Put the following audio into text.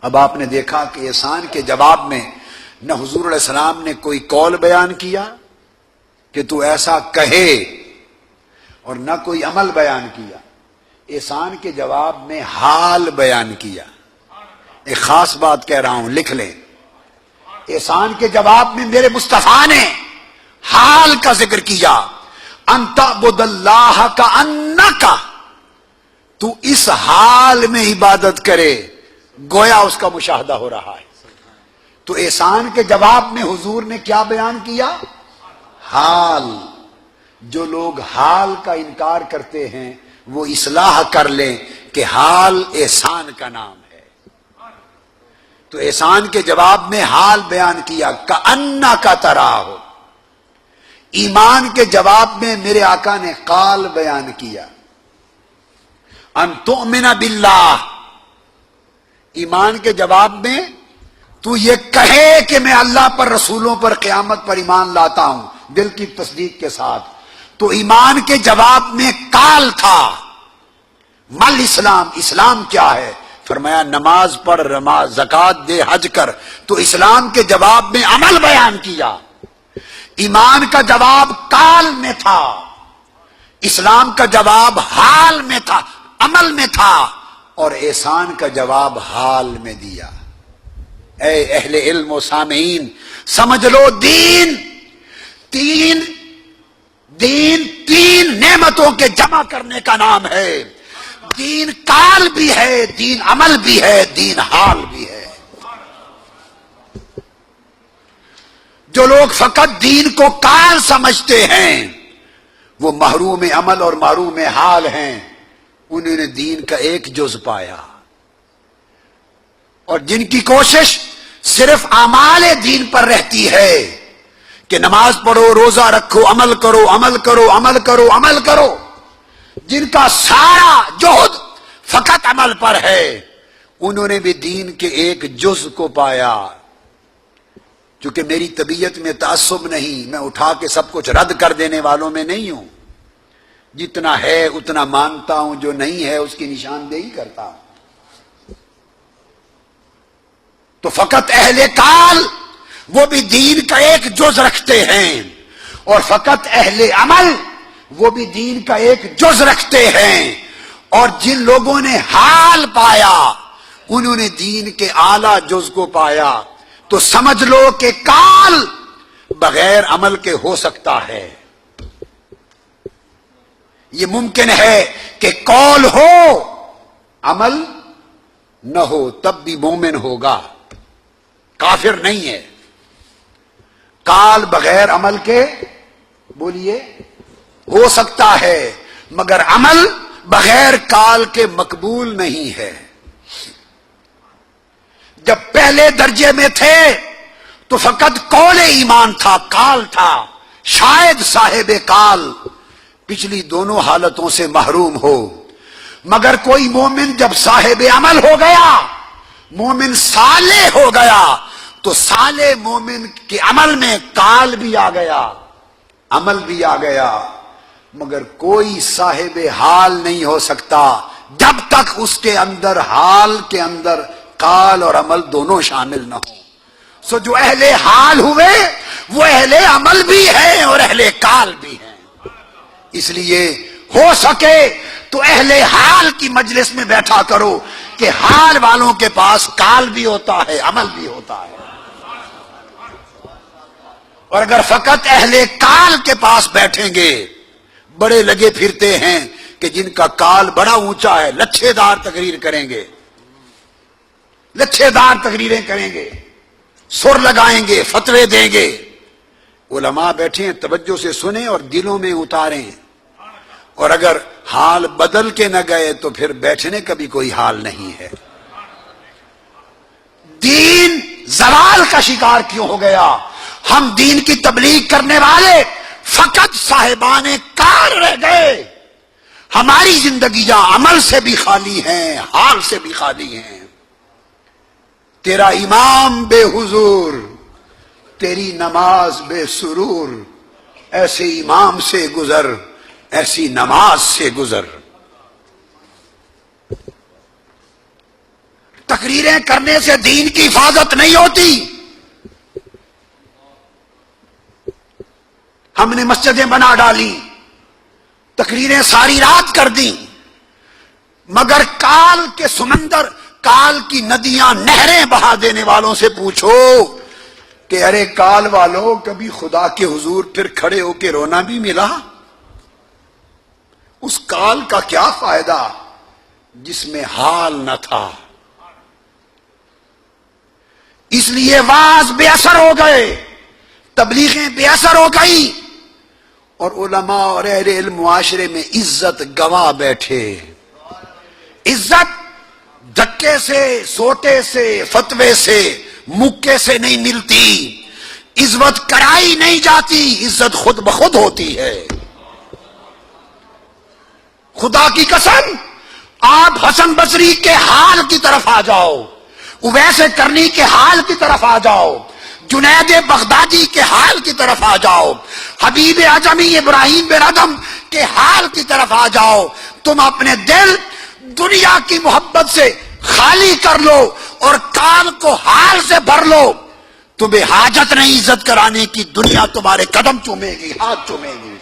اب آپ نے دیکھا کہ احسان کے جواب میں نہ حضور علیہ السلام نے کوئی قول بیان کیا کہ تو ایسا کہے، اور نہ کوئی عمل بیان کیا. احسان کے جواب میں حال بیان کیا. ایک خاص بات کہہ رہا ہوں، لکھ لیں. احسان کے جواب میں میرے مصطفیٰ نے حال کا ذکر کیا. ان تعبد اللہ کأنک، تو اس حال میں عبادت کرے گویا اس کا مشاہدہ ہو رہا ہے. تو احسان کے جواب میں حضور نے کیا بیان کیا؟ حال. جو لوگ حال کا انکار کرتے ہیں وہ اصلاح کر لیں کہ حال احسان کا نام ہے. تو احسان کے جواب میں حال بیان کیا کأنک تراہ. ایمان کے جواب میں میرے آقا نے قال بیان کیا ان تؤمن باللہ. ایمان کے جواب میں تو یہ کہے کہ میں اللہ پر، رسولوں پر، قیامت پر ایمان لاتا ہوں دل کی تصدیق کے ساتھ. تو ایمان کے جواب میں قال تھا. مل اسلام، اسلام کیا ہے؟ فرمایا نماز پڑھ، زکوٰۃ دے، حج کر. تو اسلام کے جواب میں عمل بیان کیا. ایمان کا جواب قال میں تھا، اسلام کا جواب حال میں تھا، عمل میں تھا، اور احسان کا جواب حال میں دیا. اے اہل علم و سامعین، سمجھ لو دین تین نعمتوں کے جمع کرنے کا نام ہے. دین قال بھی ہے، دین عمل بھی ہے، دین حال بھی ہے. جو لوگ فقط دین کو قال سمجھتے ہیں وہ محروم عمل اور محروم حال ہیں. انہوں نے دین کا ایک جز پایا. اور جن کی کوشش صرف اعمال دین پر رہتی ہے کہ نماز پڑھو، روزہ رکھو، عمل کرو، عمل کرو، عمل کرو، عمل کرو، جن کا سارا جہد فقط عمل پر ہے، انہوں نے بھی دین کے ایک جز کو پایا. چونکہ میری طبیعت میں تعصب نہیں، میں اٹھا کے سب کچھ رد کر دینے والوں میں نہیں ہوں. جتنا ہے اتنا مانتا ہوں، جو نہیں ہے اس کی نشاندہی کرتا ہوں. تو فقط اہل قال وہ بھی دین کا ایک جز رکھتے ہیں، اور فقط اہل عمل وہ بھی دین کا ایک جز رکھتے ہیں. اور جن لوگوں نے حال پایا انہوں نے دین کے اعلی جز کو پایا. تو سمجھ لو کہ قال بغیر عمل کے ہو سکتا ہے. یہ ممکن ہے کہ قول ہو عمل نہ ہو، تب بھی مومن ہوگا، کافر نہیں ہے. قال بغیر عمل کے بولیے ہو سکتا ہے، مگر عمل بغیر قال کے مقبول نہیں ہے. جب پہلے درجے میں تھے تو فقط قول ایمان تھا، قال تھا. شاید صاحب قال پچھلی دونوں حالتوں سے محروم ہو، مگر کوئی مومن جب صاحب عمل ہو گیا، مومن صالح ہو گیا، تو صالح مومن کے عمل میں قال بھی آ گیا، عمل بھی آ گیا. مگر کوئی صاحب حال نہیں ہو سکتا جب تک اس کے اندر، حال کے اندر، قال اور عمل دونوں شامل نہ ہوں. سو جو اہل حال ہوئے وہ اہل عمل بھی ہیں اور اہل قال بھی ہیں. اس لیے ہو سکے تو اہل حال کی مجلس میں بیٹھا کرو کہ حال والوں کے پاس قال بھی ہوتا ہے، عمل بھی ہوتا ہے. اور اگر فقط اہل قال کے پاس بیٹھیں گے، بڑے لگے پھرتے ہیں کہ جن کا قال بڑا اونچا ہے، لچھے دار تقریر کریں گے، لچھے دار تقریریں کریں گے، سر لگائیں گے، فتوے دیں گے. علماء بیٹھے ہیں، توجہ سے سنیں اور دلوں میں اتاریں. اور اگر حال بدل کے نہ گئے تو پھر بیٹھنے کا بھی کوئی حال نہیں ہے. دین زوال کا شکار کیوں ہو گیا؟ ہم دین کی تبلیغ کرنے والے فقط صاحبان کار رہ گئے. ہماری زندگیاں عمل سے بھی خالی ہیں، حال سے بھی خالی ہیں. تیرا امام بے حضور، تیری نماز بے سرور، ایسے امام سے گزر، ایسی نماز سے گزر. تقریریں کرنے سے دین کی حفاظت نہیں ہوتی. ہم نے مسجدیں بنا ڈالی، تقریریں ساری رات کر دیں، مگر کال کے سمندر، کال کی ندیاں، نہریں بہا دینے والوں سے پوچھو کہ ارے کال والوں، کبھی خدا کے حضور پھر کھڑے ہو کے رونا بھی ملا؟ اس کال کا کیا فائدہ جس میں حال نہ تھا؟ اس لیے واعظ بے اثر ہو گئے، تبلیغیں بے اثر ہو گئی، اور علماء اور اہل علم معاشرے میں عزت گوا بیٹھے. عزت دھکے سے، سوٹے سے، فتوے سے، مکے سے نہیں ملتی. عزت کرائی نہیں جاتی، عزت خود بخود ہوتی ہے. خدا کی قسم، آپ حسن بصری کے حال کی طرف آ جاؤ، اویس کرنی کے حال کی طرف آ جاؤ، جنید بغدادی کے حال کی طرف آ جاؤ، حبیب اعظمی ابراہیم بن ادم کے حال کی طرف آ جاؤ. تم اپنے دل دنیا کی محبت سے خالی کر لو اور کام کو حال سے بھر لو. تمہیں حاجت نہیں عزت کرانے کی، دنیا تمہارے قدم چومے گی، ہاتھ چومے گی.